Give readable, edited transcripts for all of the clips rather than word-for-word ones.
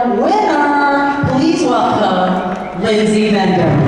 Award winner. Please welcome Lindsay Mendez.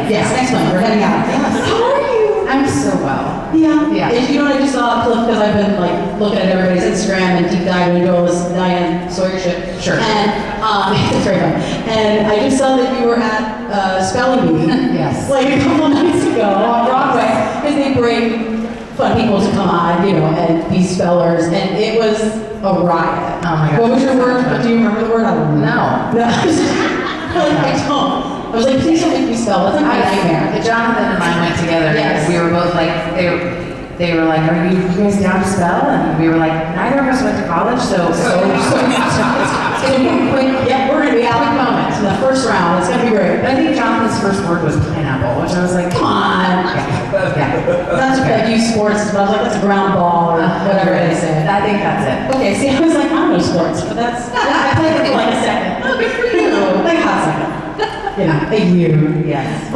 Yes, next one. We're heading out. Yes. How are you? I'm so well. Yeah. If you know what I just saw a clip because I've been like looking at everybody's Instagram and deep diving into all this Diane Sawyer shit. Sure. And it's very fun. And I just saw that you were at Spelling Bee. Yes. Like a couple nights ago on Broadway because they bring fun people to come on, you know, and be spellers, and it was a riot. Oh my God. What was your word? Do you remember the word? I don't know. No. I don't. I was like, please don't make me spell. That's like my nightmare. Jonathan and I went together. Yes. We were both like, they were like, are you guys down to spell? And we were like, neither of us went to college, so it's gonna be a quick. Yeah, we're gonna be out quick moments in the first round. It's gonna be great. But I think Jonathan's first word was pineapple, which I was like, come on. Yeah. That's like youth sports, but I was like, that's a ground ball or whatever they say. I think that's it. Okay, see, I was like, I don't know sports, but that's I played it for like a second. Oh, good for you. Like a hot second. You know, a year. Yes.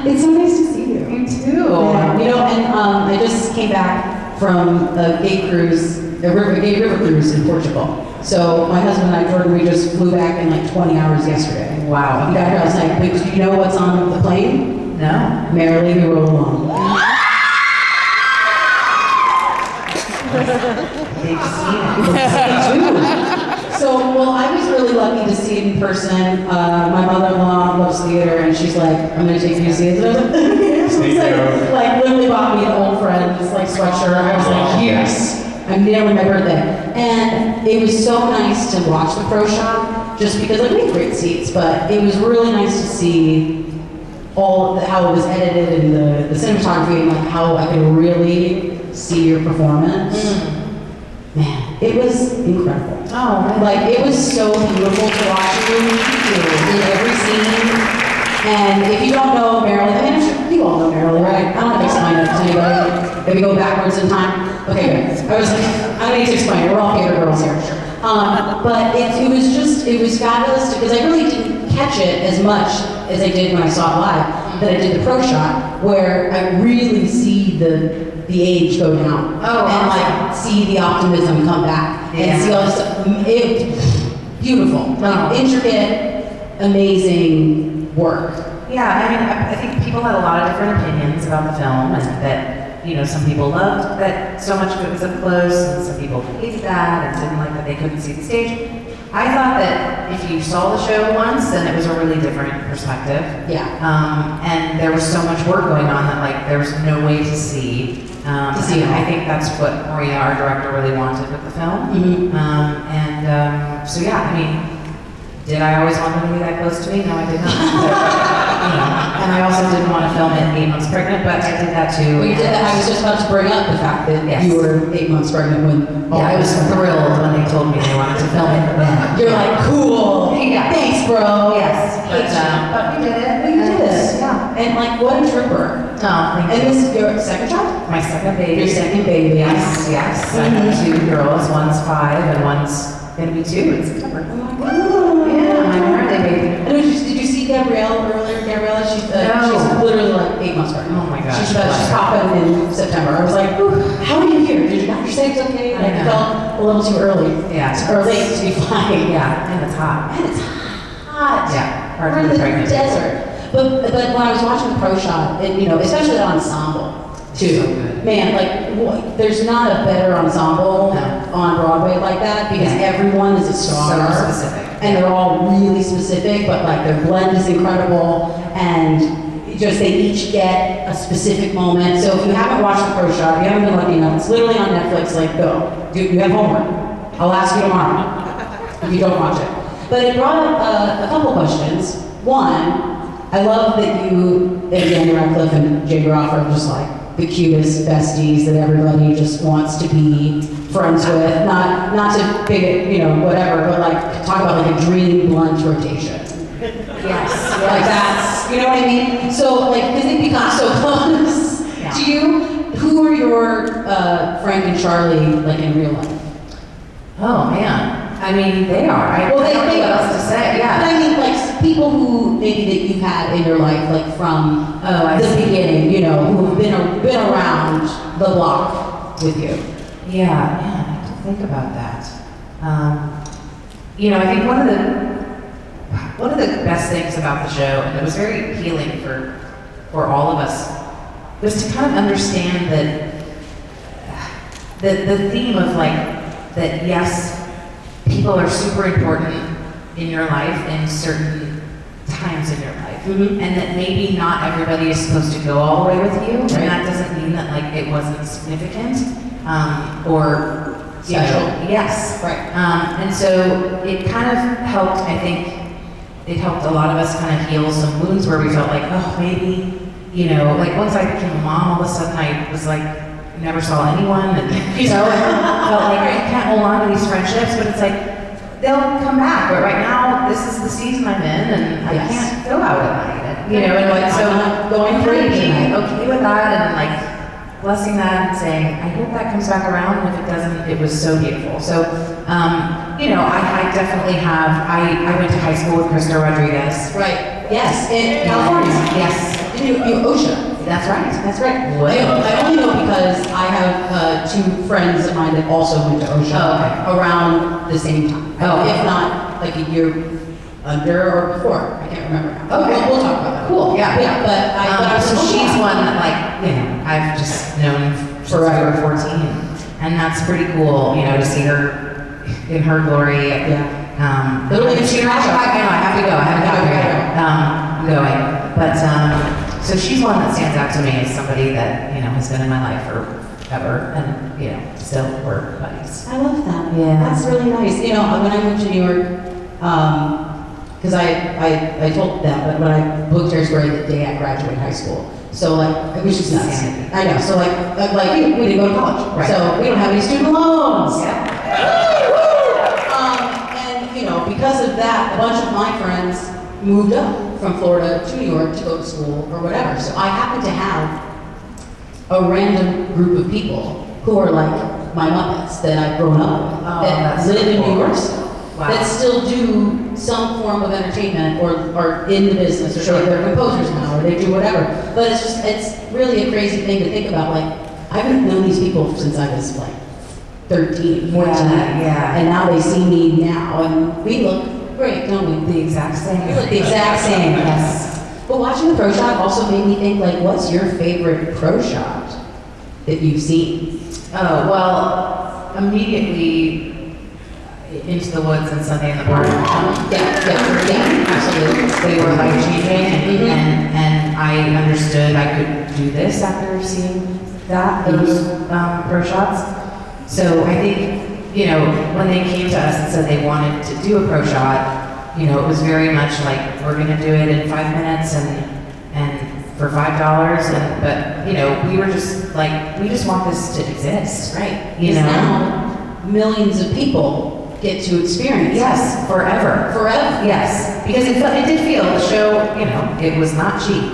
It's so nice to see you. You too. Yeah. You know, and I just came back from a gay cruise, a gay river cruise in Portugal. So my husband and I, Jordan, we just flew back in like 20 hours yesterday. Wow. We got here last night. But do you know what's on the plane? No. Merrily We Roll Along. They've seen it. So, well, I was really lucky to see it in person. My mother-in-law loves theater, and she's like, I'm going to take you to see it. So I was like, okay. So it's like literally bought me an old friend, this like sweatshirt. I was like, yes, I'm nailing my birthday. And it was so nice to watch the pro shop, just because like we had great seats, but it was really nice to see how it was edited and the cinematography and like how I could really see your performance. Man, it was incredible. Oh, man. Like, it was so beautiful to watch you in every scene. And if you don't know Marilyn, I mean, I'm sure you all know Marilyn, right? I don't have to explain it to anybody. If we go backwards in time. Okay, good. I was like, I don't need to explain it. We're all theater girls here. But it was fabulous because I really didn't catch it as much as I did when I saw it live, that I did the pro shot, where I really see the age go down. Oh, and awesome. like see the optimism come back and see all this stuff. It's beautiful, like intricate, amazing work. Yeah, I mean, I think people had a lot of different opinions about the film, and that, you know, some people loved that so much of it was up close, and some people hated that and didn't like that they couldn't see the stage. I thought that if you saw the show once, then it was a really different perspective. Yeah. And there was so much work going on that like there was no way to see. And I think that's what Maria, our director, really wanted with the film. So yeah, I mean, did I always want them to be that close to me? No, I did not. And I also didn't want to film it 8 months pregnant, but I did that too. Well, you did that. I was just about to bring up the fact that you were 8 months pregnant when. I was thrilled when they told me they wanted to film it then. You're like, cool. Yeah. Thanks, bro. Yes. But we did it. We did it. Yeah. And like, what a trooper. Oh, thank you. And this is your second child? My second baby. Your second baby. Yes. I have 2 girls. One's 5 and one's gonna be 2 in September. Oh my God. Yeah, my birthday baby. And did you see Gabrielle earlier? Gabriella, she's literally like 8 months pregnant. Oh my gosh. She's popping in September. I was like, ooh, how are you here? Did your doctor say it's okay? I know. felt a little too early. Yeah. It's early to be flying. Yeah, and it's hot. And it's hot. Yeah, hard We're to in be the pregnant. desert. But when I was watching the pro shot, you know, especially the ensemble too. So good. Man, like there's not a better ensemble on Broadway like that because everyone is a star. So specific. And they're all really specific, but like their blend is incredible, and just they each get a specific moment. So if you haven't watched the pro shot, if you haven't been lucky enough, it's literally on Netflix. Like, go. You have homework. I'll ask you tomorrow if you don't watch it. But it brought up a couple questions. One, I love that you and Daniel Radcliffe and Jay Groff are just like the cutest besties that everybody just wants to be friends with. Not to big, whatever, but like talk about like a dream lunch rotation. Yes. Like that's, you know what I mean? So like, because they become so close. Yeah. Do you? Who are your Frank and Charlie like in real life? Oh man. I mean, they are. I don't know what else to say. Yeah. But I mean, like people who maybe that you've had in your life, like from I the see. beginning, who have been around the block with you. Yeah, I have to think about that. I think one of the best things about the show, and it was very appealing for all of us, was to kind of understand that the theme of like that. Yes, people are super important in your life in certain times in your life, and that maybe not everybody is supposed to go all the way with you, and that doesn't mean that like it wasn't significant or Special. Yes, Right. And so it kind of helped. I think it helped a lot of us kind of heal some wounds where we felt like, oh, maybe like once I became a mom, all of a sudden I was like. Never saw anyone, and and felt like I can't hold on to these friendships, but it's like they'll come back. But right now, this is the season I'm in, and I can't go out at night. And like so, going through being okay with that, and like blessing that, and saying, I hope that comes back around. And if it doesn't, it was so beautiful. So, I definitely have. I went to high school with Krista Rodriguez. Right. Yes. In California. Yes. You OSHA. That's right. That's right. What? I only know because I have two friends of mine that also went to OSHA around the same time. If not like a year under or before. I can't remember. Okay. We'll talk about that. Cool. Yeah. But so she's one that I've just known forever, 14, and that's pretty cool. To see her in her glory. Yeah. Literally, I have to go. I haven't gotten there yet. I'm going, but. So she's one that stands out to me as somebody that, has been in my life forever and, still we're buddies. I love that. Yeah. That's really nice. When I moved to New York, because I told them, but when I moved to Harrisburg the day I graduated high school. So like, it was just nuts. I know. So like you, we didn't go to college. Right. So we don't have any student loans. Yeah. And, because of that, a bunch of my friends moved up from Florida to New York to go to school or whatever. So I happen to have a random group of people who are like my Muppets that I've grown up with, that live in New York still, that still do some form of entertainment or are in the business, or they're composers now, or they do whatever. But it's really a crazy thing to think about. Like, I haven't known these people since I was like 13, 14, and now they see me now, and we look great, don't we? The exact same. We look the exact same, yes. But watching the pro shot also made me think, like, what's your favorite pro shot that you've seen? Oh, well, immediately Into the Woods and Sunday in the Park. Yeah, absolutely. They were life-changing, and I understood I could do this after seeing those pro shots. So I think, when they came to us and said they wanted to do a pro shot, it was very much like, we're gonna do it in 5 minutes and for $5, but we were just like, we just want this to exist. Right. Now, millions of people get to experience Yes, forever. Forever. Yes, because it did feel, the show, it was not cheap.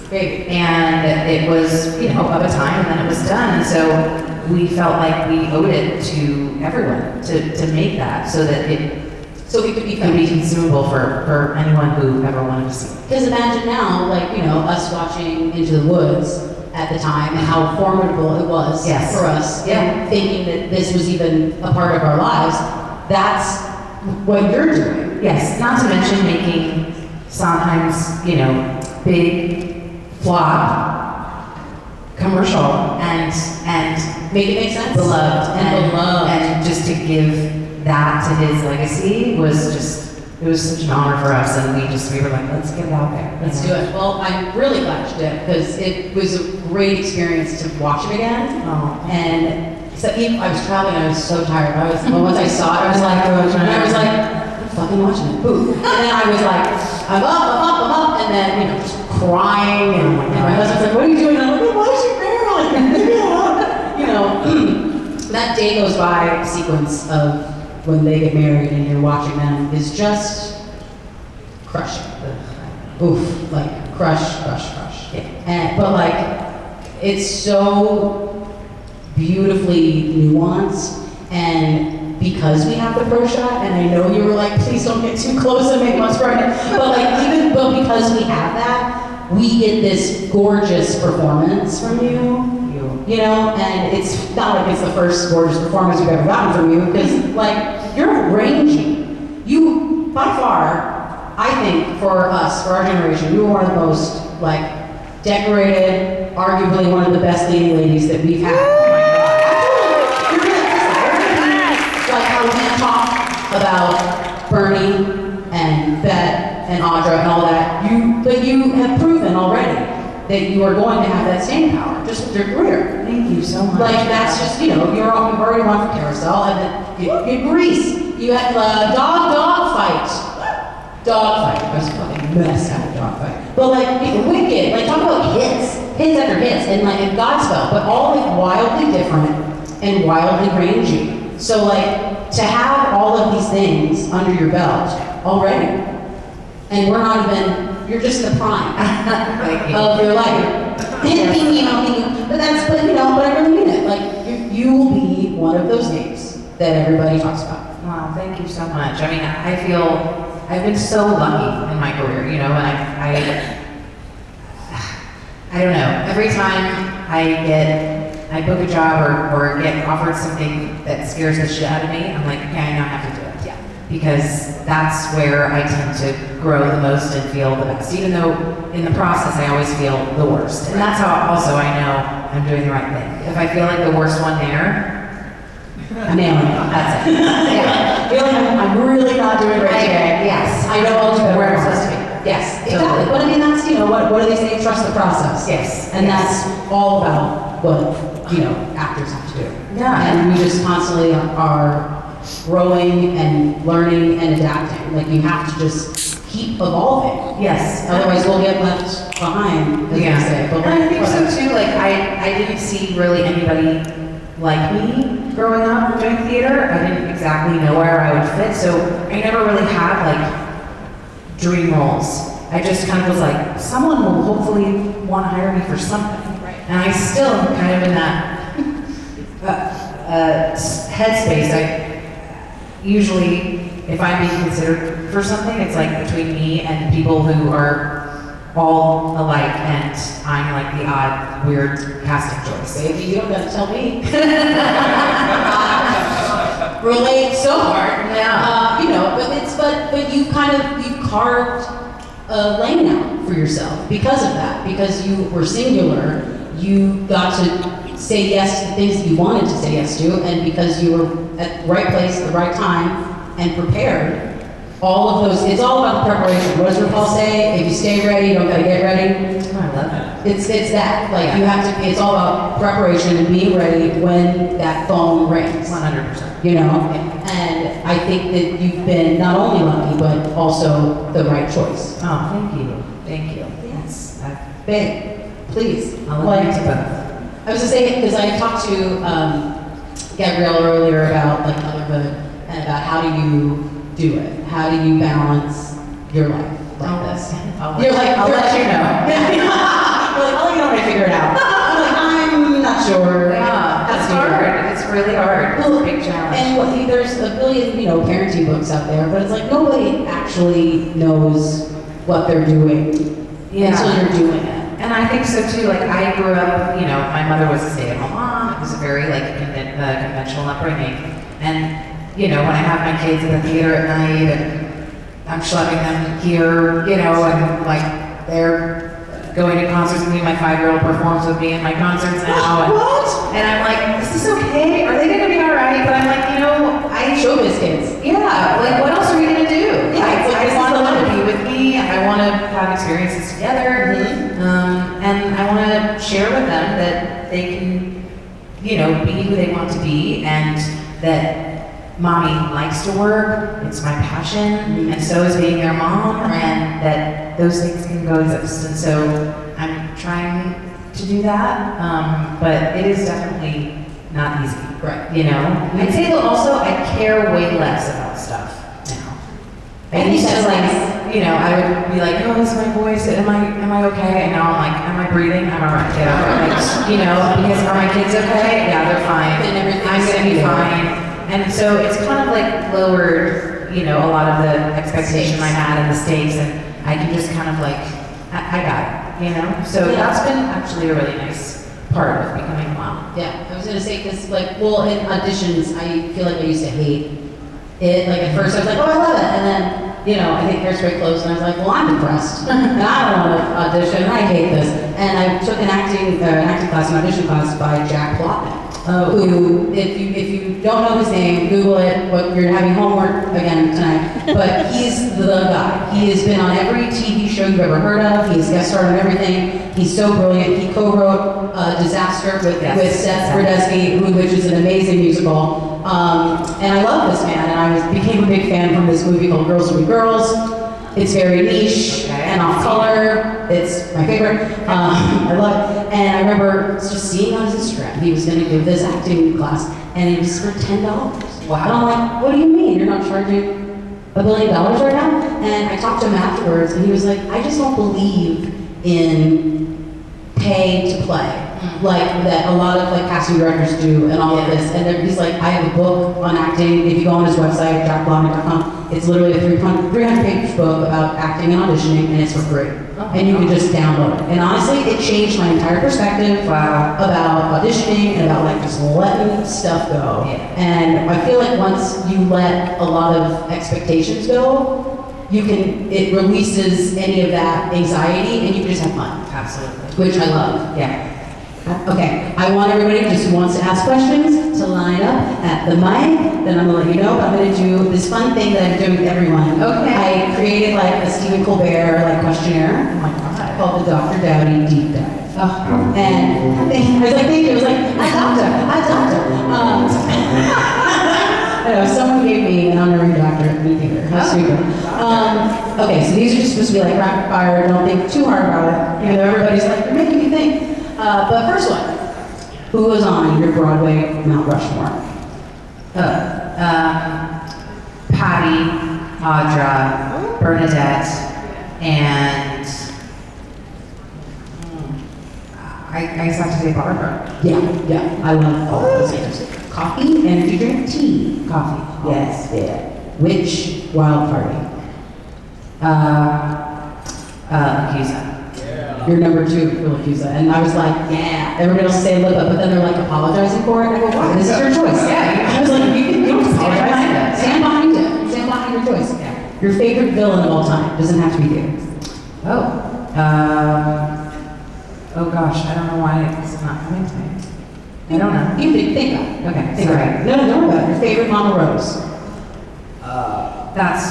Great. And it was, of a time, and then it was done, and so we felt like we owed it to everyone to make that so that it could be consumable for anyone who ever wanted to see it. Because imagine now, like, us watching Into the Woods at the time and how formidable it was for us, and thinking that this was even a part of our lives. That's what you're doing. Yes, not to mention making Sondheim's, big flop commercial and Make it make sense. beloved Beloved. and just to give that to his legacy was just, it was such an honor for us, and we were like, let's get it out there. Let's do it. Well, I'm really glad you did, because it was a great experience to watch it again. And so I was traveling, I was so tired. Once I saw it, I was like, I'm fucking watching it. Boom. And then I was like, I'm up, and then, just crying, and my husband's like, what are you doing? And I'm like, I'm watching Marilyn. that day goes by sequence of when they get married and you're watching them is just crushing. Oof, like crush. Yeah. But like, it's so beautifully nuanced, and because we have the pro shot, and I know you were like, please don't get too close and make us pregnant, but because we have that, we get this gorgeous performance from you know, and it's not like it's the first gorgeous performance we've ever gotten from you, because like, you're ranging. You, by far, I think for us, for our generation, you were one of the most like decorated, arguably one of the best leading ladies that we've had. Oh my God. You're really like how we talk about Bernie and Bette and Audra and all that. But you have proven already that you are going to have that staying power just with your career. Thank you so much. Like that's just, you've already won for Carousel, and then Grease. You had dog fight. I was fucking messed up dog fight. But like Wicked, like talk about hits after hits, and like in Godspell, but all like wildly different and wildly rangy. So like to have all of these things under your belt already, and we're not even, you're just in the prime of your life. But I really mean it. Like you will be one of those names that everybody talks about. Wow, thank you so much. I mean, I feel I've been so lucky in my career, and I don't know. Every time I book a job or get offered something that scares the shit out of me, I'm like, okay, I now have to do it. Yeah. Because that's where I tend to grow the most and feel the best. Even though in the process I always feel the worst. And that's how also I know I'm doing the right thing. If I feel like the worst one there, I'm nailing it. That's it. Yeah. You're like, I'm really not doing great today. Yes. I know I'll do better where I'm supposed to be. Yes, exactly. But I mean, that's, what do they say? Trust the process. Yes. And that's all about what, actors have to do. Yeah. And we just constantly are growing and learning and adapting. Like, you have to just keep evolving. Yes. Otherwise, we'll get left behind, as they say. But and I think so too. Like, I didn't see really anybody like me growing up doing theater. I didn't exactly know where I would fit, so I never really had like dream roles. I just kind of was like, someone will hopefully want to hire me for something. Right. And I still am kind of in that headspace. I usually, if I'm being considered for something, it's like between me and people who are all alike, and I'm like the odd, weird casting choice. Baby, you don't gotta tell me. Relate so hard. Yeah. But you've carved a lane out for yourself because of that. Because you were singular, you got to say yes to the things that you wanted to say yes to, and because you were at the right place at the right time and prepared. All of those, it's all about the preparation. What does RuPaul say? If you stay ready, you don't gotta get ready. Oh, I love that. It's that. Like, you have to, it's all about preparation and being ready when that phone rings. 100%. And I think that you've been not only lucky, but also the right choice. Oh, thank you. Thank you. Yes. Babe, please. I'll look into both. I was gonna say, because I talked to Gabrielle earlier about like motherhood and about how do you do it? How do you balance your life like this? I'll let you know. You're like, I'll let you know when I figure it out. I'm not sure. Yeah, it's hard. It's really hard. It's a big challenge. And there's a billion, parenting books out there, but it's like nobody actually knows what they're doing until you're doing it. And I think so too. Like, I grew up, my mother was a stay-at-home mom. It was a very conventional upbringing. And when I have my kids in the theater at night and I'm schlepping them here, and like they're going to concerts with me. My 5-year-old performs with me in my concerts now. What? And I'm like, is this okay? Are they gonna be all right? But I'm like, I showbiz kids. Yeah, like what else are we gonna do? Yeah, I want them to be with me. I want to have experiences together, and I want to share with them that they can, be who they want to be, and that mommy likes to work, it's my passion, and so is being their mom, and that those things can coexist. And so I'm trying to do that, but it is definitely not easy. Right. You know? I'd say though also I care way less about stuff now. I used to like, you know, I would be like, oh, is my voice, am I okay? And now I'm like, am I breathing? I'm alright, yeah. Like, you know, because are my kids okay? Yeah, they're fine. I'm gonna be fine. And so it's kind of like lowered, you know, a lot of the expectation I had and the stakes, and I can just kind of like, I got it, you know? So that's been actually a really nice part of becoming a mom. Yeah, I was gonna say, because like, well, in auditions, I feel like I used to hate it. Like at first I was like, oh, I love it. And then, you know, I think Hairspray closed and I was like, well, I'm depressed. And I don't want to audition, and I hate this. And I took an acting class, an audition class by Jack Plotnick. Who, if you don't know his name, Google it. But you're having homework again tonight. But he's the guy. He has been on every TV show you've ever heard of. He's guest starred on everything. He's so brilliant. He co-wrote Disaster with Seth Rudetsky, which is an amazing musical. And I love this man. And I became a big fan from this movie called Girls Will Be Girls. It's very niche and off color. It's my favorite. I love it. And I remember just seeing on his Instagram, he was going to give this acting class, and it was for $10. Wow. And I'm like, what do you mean? You're not charging $1 billion right now? And I talked to him afterwards, and he was like, I just don't believe in pay to play. Like that a lot of like casting directors do and all of this. And he's like, I have a book on acting. If you go on his website, jackblogger.com, it's literally a 300-page book about acting and auditioning, and it's for free. And you can just download it. And honestly, it changed my entire perspective about auditioning and about like just letting stuff go. And I feel like once you let a lot of expectations go, it releases any of that anxiety, and you can just have fun. Absolutely. Which I love. Yeah. Okay, I want everybody just who wants to ask questions to line up at the mic. Then I'm gonna let you know, but I'm gonna do this fun thing that I'm doing with everyone. Okay. I created like a Stephen Colbert like questionnaire. Oh my God. Called the Dr. Dowdy Deep Dive. Oh. And I was like, thank you. I was like, a doctor. I know, someone gave me an honorary doctorate, me either. How stupid. Okay, so these are just supposed to be like rapid fire. Don't think too hard about it. You know, everybody's like, you're making me think. But first one, who was on your Broadway Mount Rushmore? Patty, Audra, Bernadette, and I guess I have to say Barbara. Yeah, I love all those names. Coffee, energy drink, tea. Coffee. Yes, yeah. Which wild party? Lacusa. You're number 2 for Lacusa. And I was like, yeah. Everybody else say Lipa, but then they're like apologizing for it. And I go, why? This is your choice. Yeah. I was like, you don't apologize. Stand behind it. Stand behind your choice. Yeah. Your favorite villain of all time. Doesn't have to be you. Oh gosh, I don't know why it's not coming to me. I don't know. You think about it. Okay, think sorry. about it. No, don't worry about it. Your favorite Mama Rose. That's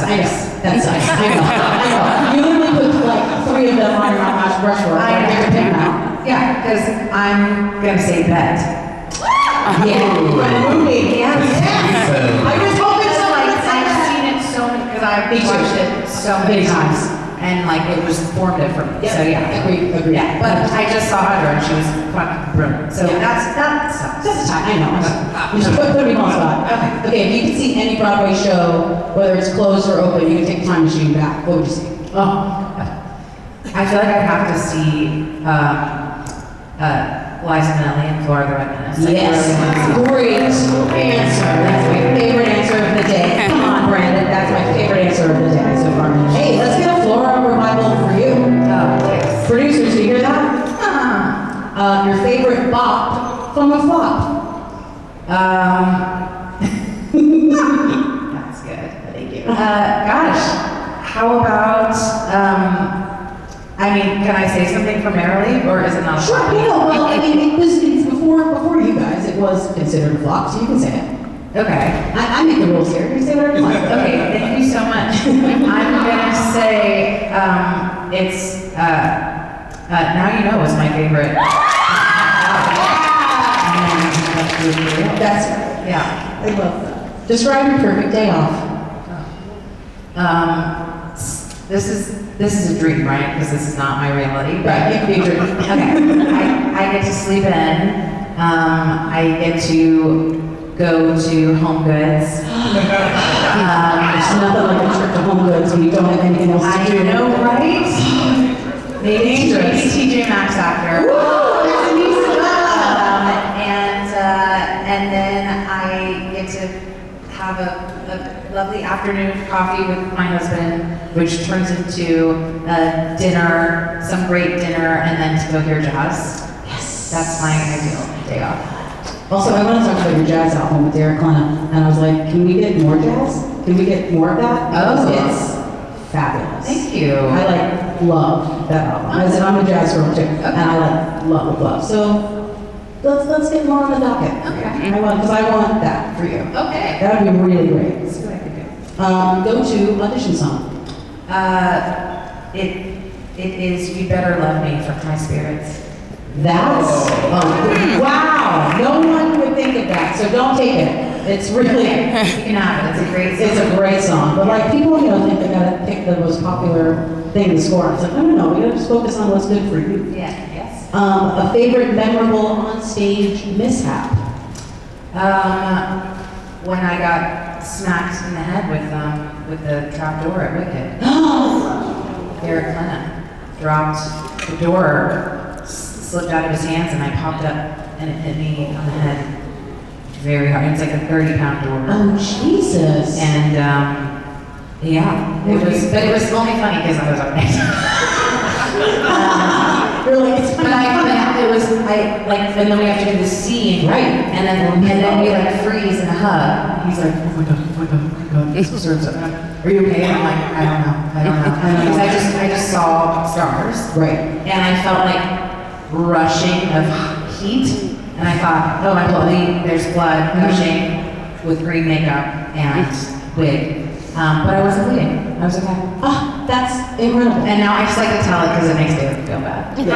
I know. That's nice. I know. You literally put like 3 of them on your Mount Rushmore. Yeah, because I'm gonna say Bet. Yeah. From the movie. Yes. I was hoping I've seen it so many because I've watched it so many times. And like it was formative for me. Yeah. So yeah. Agreed. Yeah. But I just saw Audra and she was fucking brilliant. So that's the time. I know. You just put me on the spot. Okay, if you could see any Broadway show, whether it's closed or open, you can take a time machine back. What would you see? I feel like I'd have to see Liza Minnelli and Flora the Red Menace. Yes. Great answer. That's my favorite answer of the day. Come on, Brandon. That's my favorite answer of the day so far. Hey, let's get a Flora revival for you. Yes. Producers, do you hear that? Your favorite bop from a flop? That's good. Thank you. Gosh, how about, I mean, can I say something for Marilee, or is it not? Sure, well, I mean, it's before you guys, it was considered a flop, so you can say it. Okay. I make the rules here. You can say whatever you want. Okay, thank you so much. I'm gonna say it's Now You Know is my favorite. That's yeah. I love that. Describe your perfect day off. This is a dream, right? Because this is not my reality. Right, you can be a dream. Okay. I get to sleep in I get to go to Home Goods. It's nothing like a trip to Home Goods when you don't have anything else to do. I know, right? Maybe TJ Maxx after. And then I get to have a lovely afternoon of coffee with my husband, which turns into a dinner, some great dinner, and then to go hear jazz. Yes. That's my ideal day off. Also, I want to talk about your jazz album with Derek Klena, and I was like, can we get more jazz? Can we get more of that? Oh. It's fabulous. Thank you. I love that album. As I'm a jazz girl too, and I love. So let's get more on the docket. Okay. Because I want that for you. Okay. That would be really great. Let's see what I can do. Go to audition song. It is You Better Love Me from High Spirits. That's wow. No one would think of that, so don't take it. It's really You can have it. It's a great song. it's a great song. But like people, think they gotta pick the most popular thing to score. It's like no. We gotta just focus on what's good for you. Yeah. Yes. A favorite memorable on-stage mishap. When I got smacked in the head with the trap door at Wicked. Derek Klena dropped the door, slipped out of his hands, and I popped up, and it hit me on the head very hard. It's like a 30-pound door. Oh Jesus! And yeah, it was only funny because I was up next. Really, it's funny. And then we have to do the scene, Right. And then we like freeze and hug. He's like, oh my god, this deserves it. Are you okay? And I'm like, I don't know. Because I just saw stars. Right. And I felt like rushing of heat. And I thought, oh, there's blood gushing with green makeup and wig. But I wasn't bleeding. I was okay. That's incredible. And now I just like to tell it because it makes David feel bad. Good.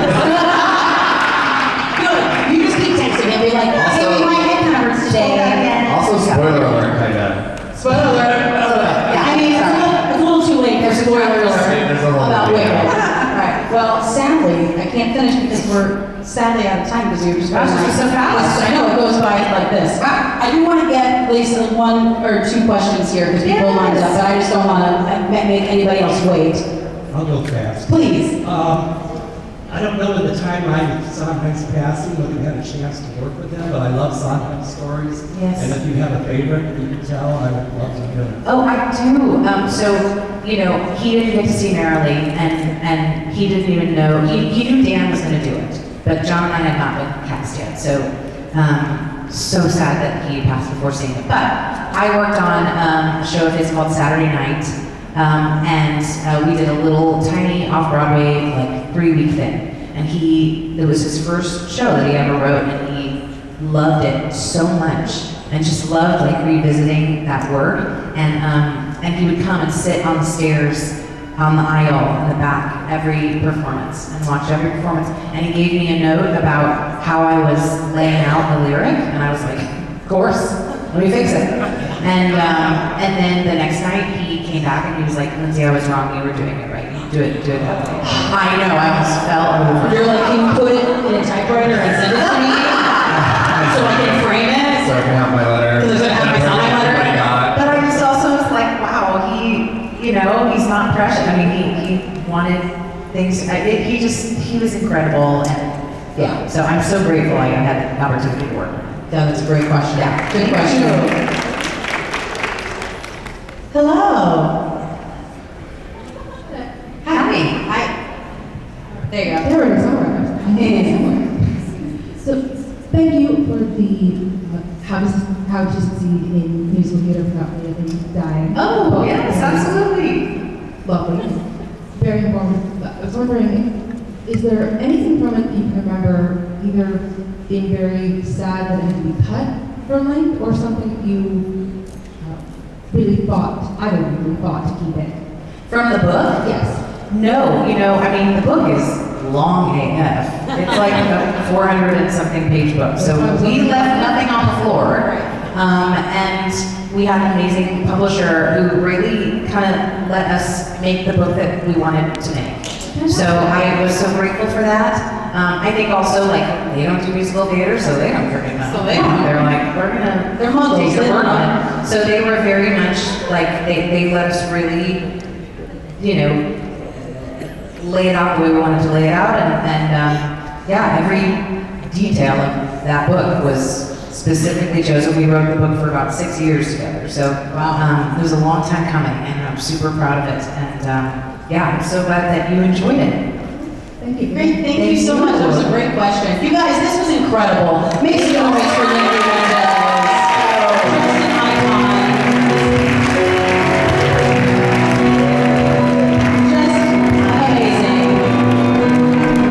You just keep texting and be like, hey, my head kind of hurts today. Also, spoiler alert, kind of. Spoiler alert. Yeah, I mean, it's a little too late for spoiler alert about Wicked. Alright, well, sadly, I can't finish because we're sadly out of time because you're just Gosh, this is so fast. I know, it goes by like this. I do want to get at least 1 or 2 questions here because people lined up, but I just don't want to make anybody else wait. I'll go fast. Please. I don't know in the timeline of Sondheim's passing whether you had a chance to work with them, but I love Sondheim stories. Yes. And if you have a favorite that you can tell, I would love to hear it. Oh, I do. So, he didn't get to see Marilee, and he didn't even know, he knew Dan was going to do it, but John and I had not been cast yet, so sad that he passed before seeing it. But I worked on a show of his called Saturday Night, and we did a little tiny off-Broadway, like 3-week thing. And it was his first show that he ever wrote, and he loved it so much, and just loved like revisiting that work. And he would come and sit on the stairs on the aisle in the back every performance and watch every performance. And he gave me a note about how I was laying out the lyric, and I was like, of course, let me fix it. And then the next night he came back and he was like, Lindsay, I was wrong, you were doing it right. Do it that way. I know, I almost fell over. You're like, can you put it in a typewriter and send it to me? So I can frame it? So I can have my letter. So I can have my sign letter? But I just also was like, wow, he's not precious. I mean, he wanted things, he was incredible, and yeah, so I'm so grateful I had the opportunity to work. Yeah, that's a great question. Yeah. Good question. Hello. Hi. There you go. There it is. All right. So, thank you for the how to succeed in musical theater without living, dying. Oh, yes, absolutely. Lovely. Very informative. I was wondering, is there anything from it that you can remember either being very sad that it had to be cut from length, or something you really fought to keep it? From the book? Yes. No, I mean, the book is long AF. It's like a 400 and something page book. So we left nothing on the floor. And we had an amazing publisher who really kind of let us make the book that we wanted to make. So I was so grateful for that. I think also, like, they don't do musical theater, so they don't freaking know. So they don't know. They're like, we're gonna They're muggles, take they your word don't on it. So they were very much, like, they let us really, you know, lay it out the way we wanted to lay it out, and yeah, every detail of that book was specifically chosen. We wrote the book for about 6 years together, so it was a long time coming, and I'm super proud of it, and yeah, I'm so glad that you enjoyed it. Thank you. Great, thank you so much. That was a great question. You guys, this was incredible. Make some noise for Lindsay Mendez.